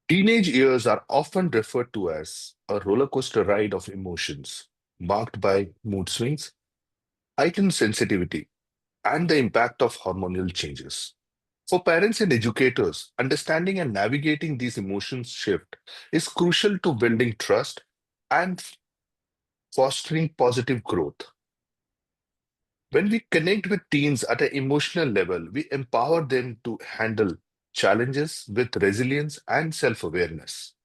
Teenage years are often referred to as a roller coaster ride of emotions, marked by mood swings, heightened sensitivity, and the impact of hormonal changes. For parents and educators, understanding and navigating these emotions shift is crucial to building trust and fostering positive growth. When we connect with teens at an emotional level, we empower them to handle challenges with resilience and self awareness.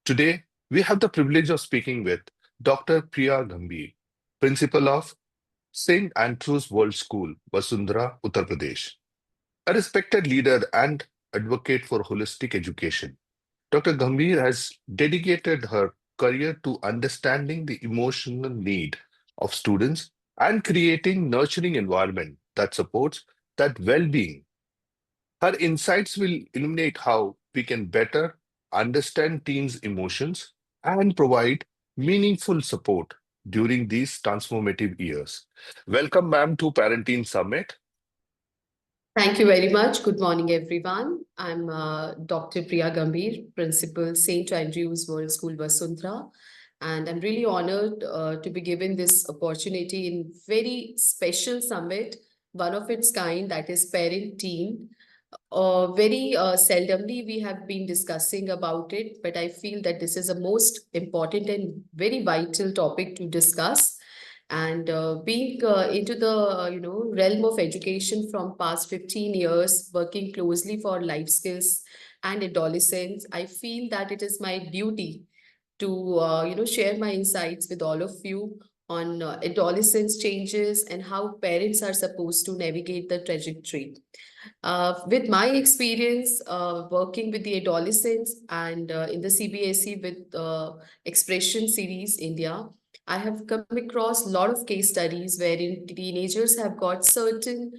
Today, we have the privilege of speaking with Dr. Priya Gambhir, principal of St. Andrew's World School, Vasundhara, Uttar Pradesh, a respected leader and advocate for holistic education. Dr. Gambhir has dedicated her career to understanding the emotional need of students and creating nurturing environment that supports that well-being. Her insights will illuminate how we can better understand teens' emotions and provide meaningful support during these transformative years. Welcome, ma'am, to Parenting Summit. Thank you very much. Good morning, everyone. I'm Dr. Priya Gambhir, Principal, St. Andrew's World School, Vasundhara. And I'm really honored to be given this opportunity in very special summit, one of its kind, that is Parent Teen. Very seldomly we have been discussing about it, but I feel that this is a most important and very vital topic to discuss. And being into the realm of education from past 15 years, working closely for life skills and adolescence, I feel that it is my duty to share my insights with all of you on adolescence changes and how parents are supposed to navigate the trajectory. With my experience working with the adolescents and in the CBSE with Expression Series India, I have come across a lot of case studies wherein teenagers have got certain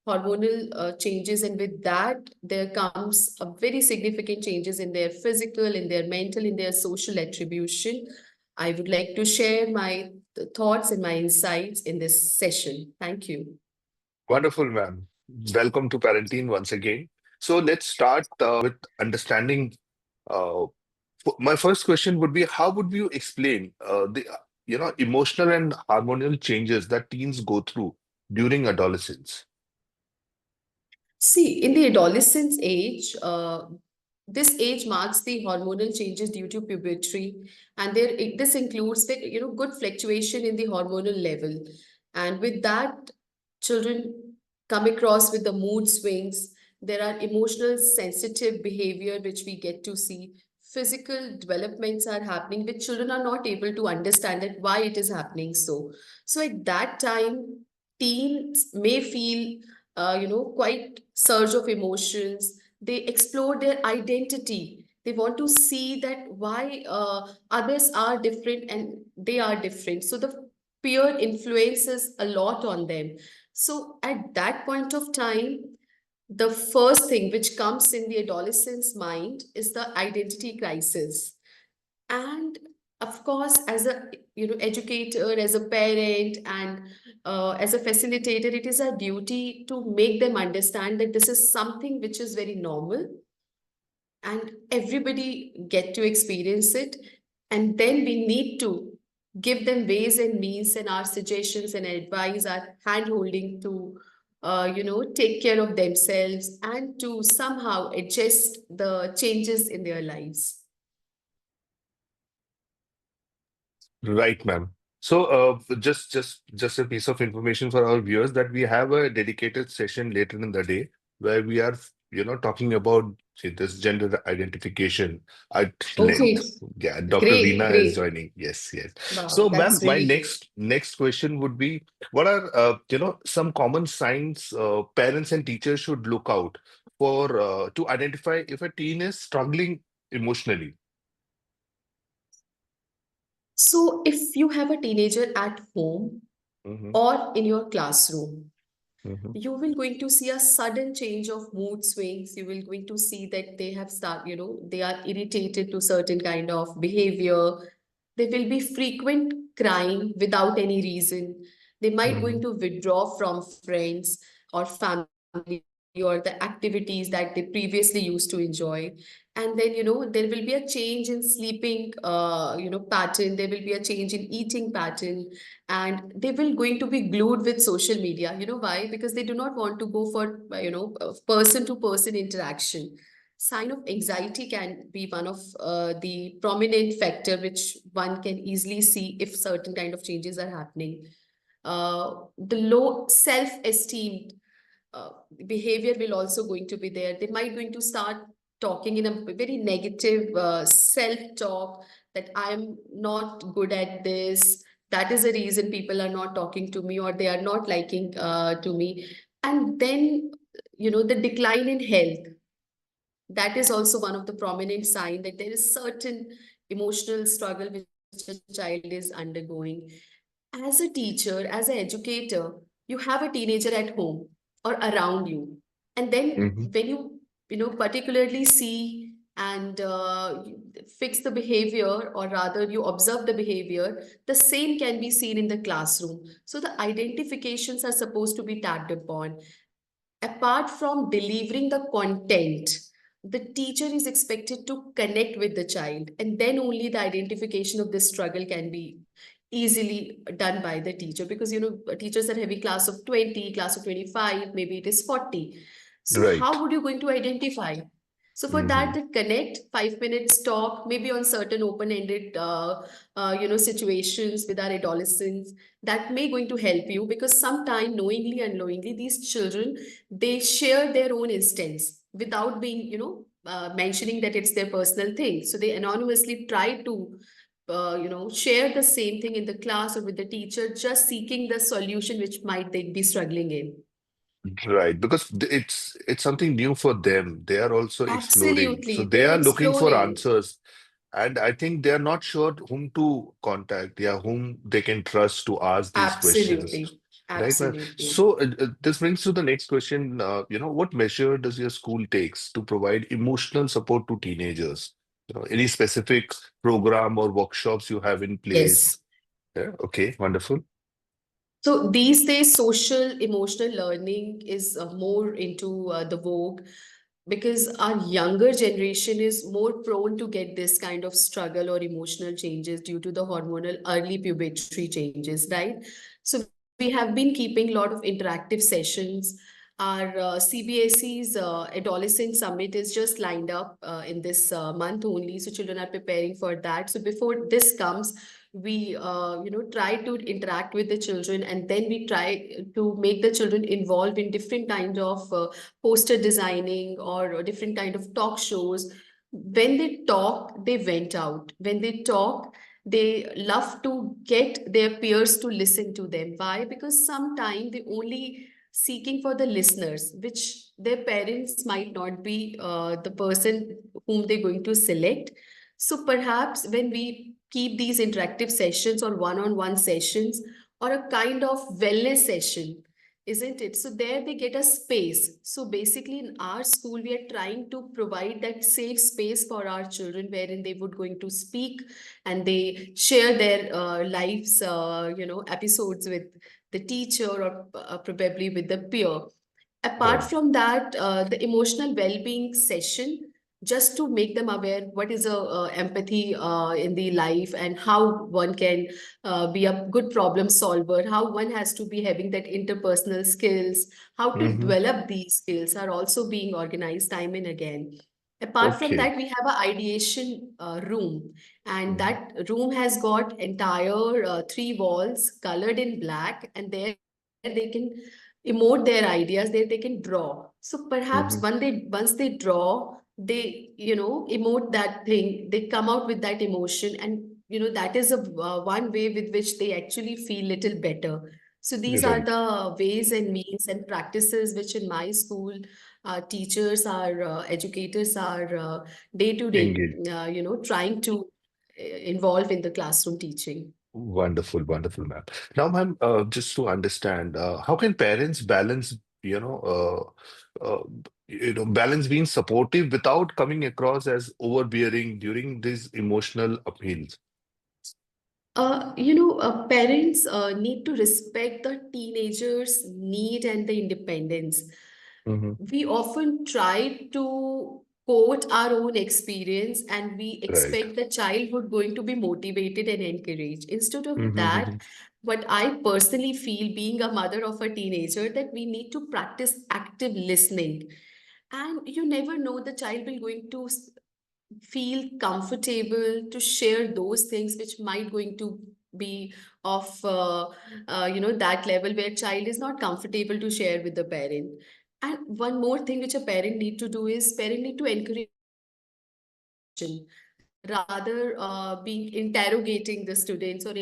hormonal changes, and with that, there comes a very significant changes in their physical, in their mental, in their social attribution. I would like to share my thoughts and my insights in this session. Thank you. Wonderful, ma'am. Welcome to Parenting once again. So let's start with understanding. Uh, my first question would be, how would you explain the emotional and hormonal changes that teens go through during adolescence? See, in the adolescence age, this age marks the hormonal changes due to puberty, and this includes the good fluctuation in the hormonal level, and with that, children come across with the mood swings. There are emotional sensitive behavior which we get to see. Physical developments are happening, which children are not able to understand that why it is happening so. So at that time, teens may feel quite surge of emotions. They explore their identity. They want to see that why others are different and they are different. So the peer influences a lot on them. So at that point of time, the first thing which comes in the adolescent's mind is the identity crisis. And of course, as a educator, as a parent, and as a facilitator, it is our duty to make them understand that this is something which is very normal and everybody get to experience it. And then we need to give them ways and means, and our suggestions and advice, our hand holding to take care of themselves and to somehow adjust the changes in their lives. Right, ma'am. So, just a piece of information for our viewers that we have a dedicated session later in the day where we are, talking about say, this gender identification at Okay, length. Yeah, Dr. great, Reena is great. joining. Yes, yes. Wow, So, ma'am, that's my really good. next question would be, what are some common signs parents and teachers should look out for to identify if a teen is struggling emotionally? So, if you have a teenager at home Mm-hmm, or in your classroom, mm-hmm, you will going to see a sudden change of mood swings. You will going to see that they have they are irritated to certain kind of behavior. There will be frequent crying without any reason. They might going mm-hmm. to withdraw from friends or family. or the activities that they previously used to enjoy. And then, there will be a change in sleeping, pattern. There will be a change in eating pattern, and they will going to be glued with social media. You know why? Because they do not want to go for, person to person interaction. Sign of anxiety can be one of the prominent factor which one can easily see if certain kind of changes are happening. The low self-esteem uh, behavior will also going to be there. They might going to start talking in a very negative self-talk, that I'm not good at this. That is the reason people are not talking to me, or they are not liking to me. And then, the decline in health, that is also one of the prominent sign that there is certain emotional struggle which a child is undergoing. As a teacher, as an educator, you have a teenager at home or around you. And then Hmm. when particularly see and fix the behavior, or rather you observe the behavior, the same can be seen in the classroom. So the identifications are supposed to be tagged upon. Apart from delivering the content, the teacher is expected to connect with the child, and then only the identification of this struggle can be easily done by the teacher, because teachers are having class of 20, class of 25, maybe it is 40. So Right. how would you going to identify? So for that, Hmm. the connect 5 minutes talk, maybe on certain open-ended situations with our adolescents, that may going to help you, because sometime knowingly, unknowingly, these children, they share their own instance without being mentioning that it's their personal thing. So they anonymously try to share the same thing in the class or with the teacher, just seeking the solution which might they be struggling in. Right, because it's something new for them. They are also exploring. So Absolutely, they they're are looking for exploring. answers. And I think they are not sure whom to contact, yeah, whom they can trust to ask these questions. Absolutely, Right, ma'am? absolutely. So this brings to the next question. What measure does your school takes to provide emotional support to teenagers? Any specific program or workshops you have in place? Yes. Yeah, okay, wonderful. So these days, social emotional learning is more into the vogue, because our younger generation is more prone to get this kind of struggle or emotional changes due to the hormonal early puberty changes, right? So we have been keeping a lot of interactive sessions. Our CBSE's Adolescent Summit is just lined up in this month only. So children are preparing for that. So before this comes, we try to interact with the children, and then we try to make the children involved in different kinds of poster designing or different kind of talk shows. When they talk, they went out. When they talk, they love to get their peers to listen to them. Why? Because sometimes they only seeking for the listeners, which their parents might not be the person whom they're going to select. So perhaps when we keep these interactive sessions or one-on-one sessions, or a kind of wellness session, isn't it? So there they get a space. So basically in our school, we are trying to provide that safe space for our children, wherein they would going to speak and they share their lives, episodes with the teacher, or probably with the peer. Apart Right. from that, the emotional well-being session, just to make them aware what is a empathy in the life, and how one can be a good problem solver, how one has to be having that interpersonal skills, how to Hmm. develop these skills, are also being organized time and again. Apart from Okay. that, we have a ideation room, and Mhm. that room has got entire three walls colored in black, and there they can emote their ideas, there they can draw. So perhaps Mhm. once they draw, they emote that thing, they come out with that emotion, and that is a one way with which they actually feel little better. So these are Right. the ways and means and practices which in my school teachers, our educators are day to day Engage. trying to involve in the classroom teaching. Wonderful, wonderful, ma'am. Now, ma'am, just to understand, how can parents balance, balance being supportive without coming across as overbearing during these emotional appeals? Parents need to respect the teenagers' need and the independence. Hmm. We often try to quote our own experience and we Right. expect the child would going to be motivated and encouraged. Instead of that, Hmm. what I personally feel being a mother of a teenager, that we need to practice active listening. And you never know, the child will going to feel comfortable to share those things which might going to be of that level where child is not comfortable to share with the parent. And one more thing which a parent need to do is parent need to encourage conversation rather being interrogating the students, or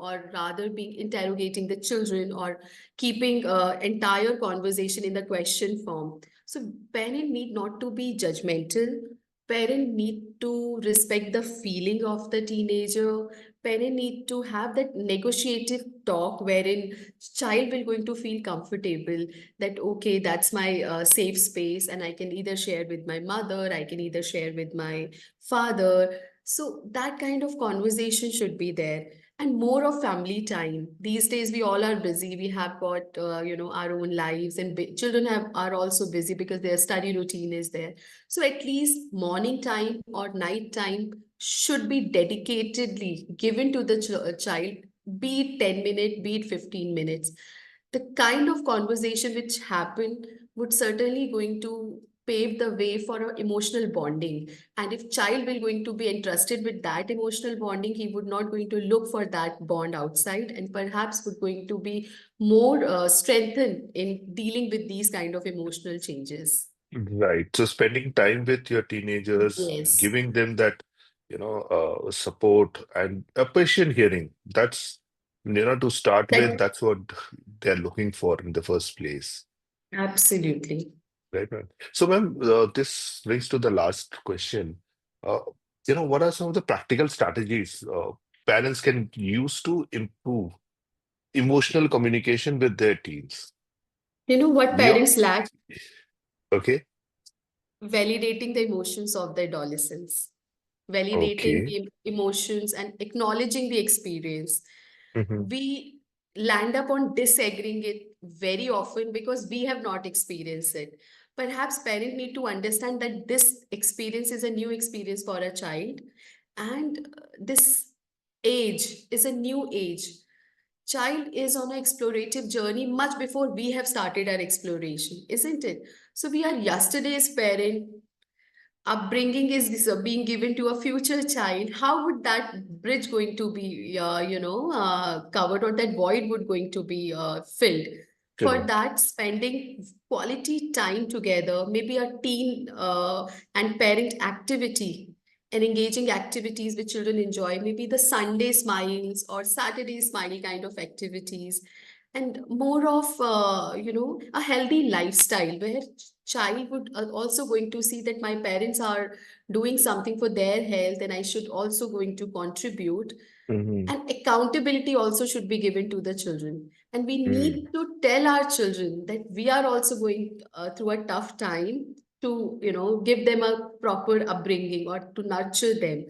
or rather being interrogating the children, or keeping entire conversation in the question form. So parent need not to be judgmental. Parent need to respect the feeling of the teenager. Parent need to have that negotiative talk wherein child will going to feel comfortable that okay, that's my safe space, and I can either share with my mother, I can either share with my father. So that kind of conversation should be there. And more of family time. These days we all are busy. We have got our own lives, and children have are also busy because their study routine is there. So at least morning time or night time should be dedicatedly given to the child, be it 10 minutes, be it 15 minutes. The kind of conversation which happen would certainly going to pave the way for a emotional bonding. And if child will going to be entrusted with that emotional bonding, he would not going to look for that bond outside, and perhaps would going to be more strengthened in dealing with these kind of emotional changes. Right. So spending time with your teenagers, Yes. giving them that, support and a patient hearing. That's, to start with, That that's what they're looking for in the first place. absolutely. Right, right. So, ma'am, this brings to the last question. Uh, what are some of the practical strategies parents can use to improve emotional communication with their teens? You know what You, parents lack? okay, Validating the emotions of the adolescents, validating okay. the emotions and acknowledging the experience. Hmm. We land up on disagreeing it very often because we have not experienced it. Perhaps parents need to understand that this experience is a new experience for a child, and this age is a new age. Child is on an explorative journey much before we have started our exploration, isn't it? So we are yesterday's parent, upbringing is being given to a future child. How would that bridge going to be covered, or that void would going to be filled? For Correct. that, spending quality time together, maybe a teen and parent activity, and engaging activities which children enjoy, maybe the Sunday smiles or Saturday smiley kind of activities, and more of a healthy lifestyle where child would also going to see that my parents are doing something for their health, and I should also going to contribute. Hmm. And accountability also should be given to the children, and we Mm. need to tell our children that we are also going through a tough time, to give them a proper upbringing or to nurture them.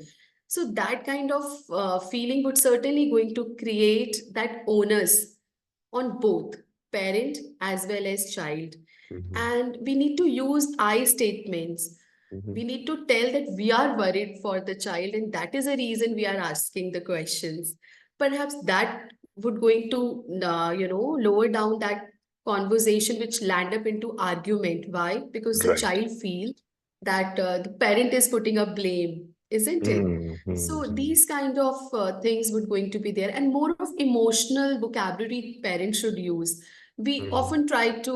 So that kind of feeling would certainly going to create that onus on both parent as well as child. Hmm. And we need to use I statements. Hmm. We need to tell that we are worried for the child, and that is a reason we are asking the questions. Perhaps that would going to lower down that conversation which land up into argument. Why? Because the Right. child feel that the parent is putting a blame, isn't it? So Mm-hmm. these kind of things would going to be there, and more of emotional vocabulary parents should use. We Hmm. often try to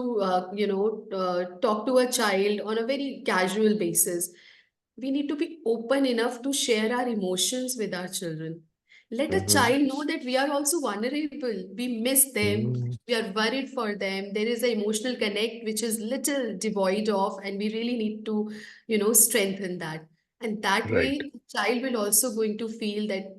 talk to a child on a very casual basis. We need to be open enough to share our emotions with our children. Let a Hmm. child know that we are also vulnerable, we miss them, Hmm. we are worried for them. There is an emotional connect which is little devoid of, and we really need to strengthen that. And that Right. way child will also going to feel that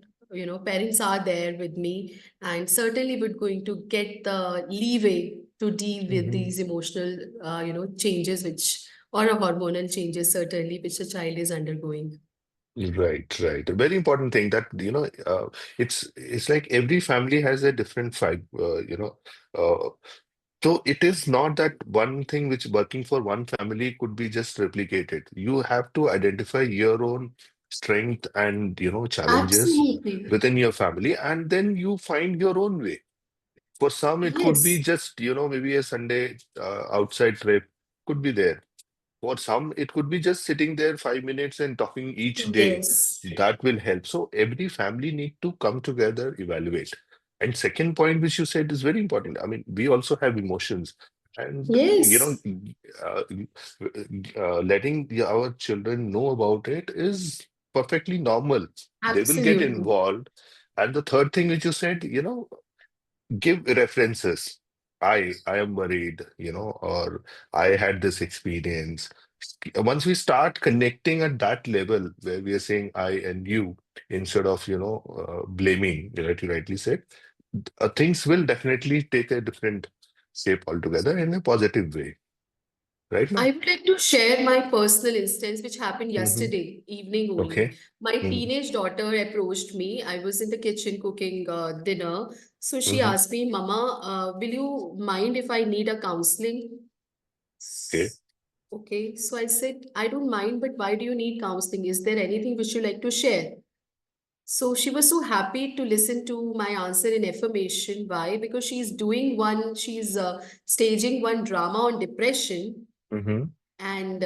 parents are there with me, and certainly would going to get the leeway to deal with Hmm. these emotional changes which, or a hormonal changes certainly which a child is undergoing. Right, right. A very important thing that, it's like every family has a different fight, So it is not that one thing which working for one family could be just replicated. You have to identify your own strength and challenges Absolutely. within your family, and then you find your own way. For some, it could be Yes. just maybe a Sunday outside trip could be there. For some, it could be just sitting there 5 minutes and talking each day. Yes. That will help. So every family need to come together, evaluate. And second point, which you said is very important. I mean, we also have emotions, and Yes. uh, letting our children know about it is perfectly normal. They will get Absolutely. involved. And the third thing which you said, give references. I am worried, or I had this experience. Once we start connecting at that level where we are saying I and you instead of blaming, like you rightly said, things will definitely take a different shape altogether in a positive way, right, ma'am? I would like to share my personal instance, which happened Hmm. yesterday evening only. Okay. My Hmm. teenage daughter approached me. I was in the kitchen cooking dinner. So she Hmm. asked me, Mama, will you mind if I need a counseling? Okay. S- Okay, so I said, I don't mind, but why do you need counseling? Is there anything which you like to share? So she was so happy to listen to my answer in affirmation. Why? Because she's staging one drama on depression, Hmm. and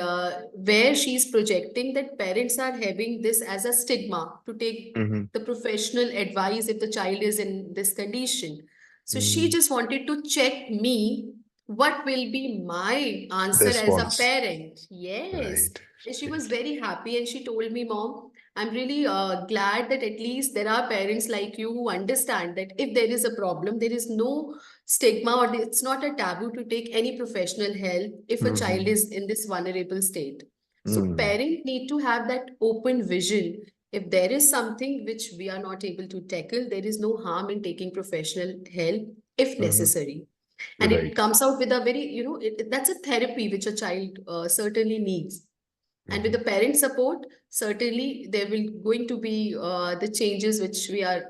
where she's projecting that parents are having this as a stigma to take Hmm. the professional advice if the child is in this condition. So she Hmm. just wanted to check me what will be my answer as a Response. parent. Yes. Right. And she was Right. very happy and she told me, Mom, I'm really glad that at least there are parents like you who understand that if there is a problem, there is no stigma or it's not a taboo to take any professional help if a child Hmm. is in this vulnerable state. So Hmm. parents need to have that open vision. If there is something which we are not able to tackle, there is no harm in taking professional help if Hmm. necessary. And it Right. comes out with a very, that's a therapy which a child certainly needs. And with the Hmm. parent support, certainly there will going to be the changes which we are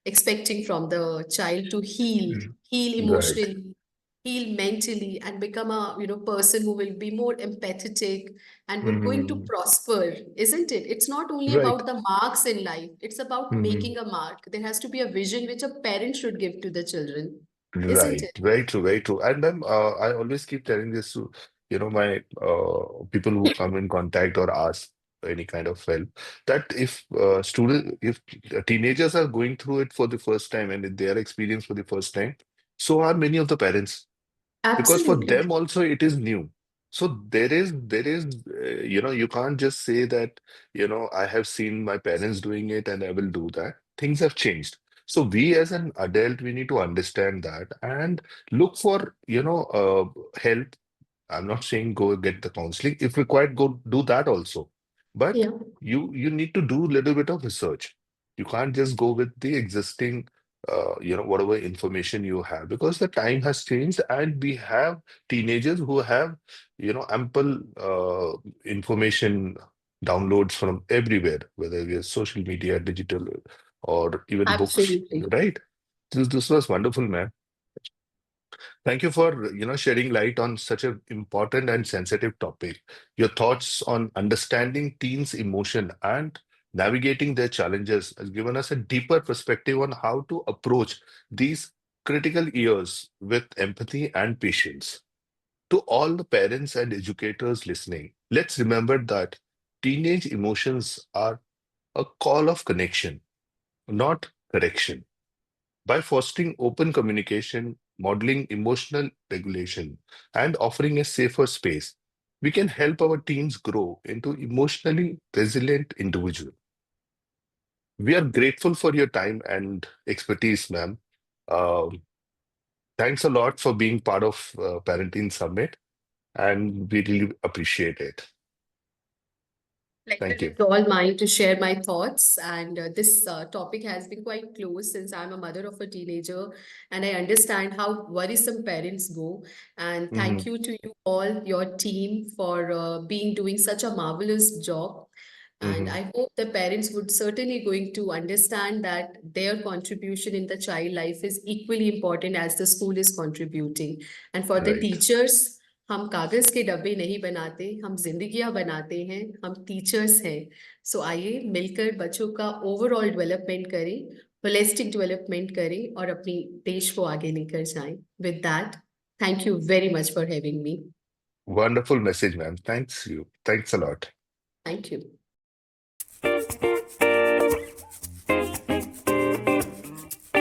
expecting from the child to heal Right. emotionally, heal mentally, and become a person who will be more empathetic and would going to Hmm. prosper, isn't it? It's not only Right. about the marks in life; it's about Hmm. making a mark. There has to be a vision which a parent should give to the children, isn't Right. it? Very true. Very true. And then I always keep telling this to my people who come in contact or ask any kind of help, that if teenagers are going through it for the first time and if they are experienced for the first time, so are many of the parents, because for Absolutely. them also it is new. So there is you can't just say that I have seen my parents doing it and I will do that. Things have changed. So we as an adult, we need to understand that and look for help. I'm not saying go get the counseling. If required, go do that also. But Yeah, you need to do a little bit of research. You can't just go with the existing, whatever information you have, because the time has changed and we have teenagers who have, ample information downloads from everywhere, whether it is social media, digital, or even books, absolutely. right? This was wonderful, man. Thank you for, shedding light on such an important and sensitive topic. Your thoughts on understanding teens' emotion and navigating their challenges has given us a deeper perspective on how to approach these critical years with empathy and patience. To all the parents and educators listening, let's remember that teenage emotions are a call of connection, not correction. By fostering open communication, modeling emotional regulation, and offering a safer space, we can help our teens grow into emotionally resilient individuals. We are grateful for your time and expertise, ma'am. Um, Thanks a lot for being part of Parenting Summit, and we really appreciate it. Pleasure Thank you. is all mine to share my thoughts. And this topic has been quite close since I'm a mother of a teenager and I understand how worrisome parents go. And thank Mhm. you to you all, your team, for being doing such a marvelous job. And Hmm. I hope the parents would certainly going to understand that their contribution in the child life is equally important as the school is contributing. And for the Right. teachers, हम कागज के डब्बे नहीं बनाते, हम जिंदगियां बनाते हैं, हम टीचर्स हैं. सो आइए मिलकर बच्चों का ओवरऑल डेवलपमेंट करें, होलिस्टिक डेवलपमेंट करें और अपनी देश को आगे लेकर जाएं. With that, thank you very much for having me. Wonderful message, ma'am. Thanks you. Thanks a lot. Thank you.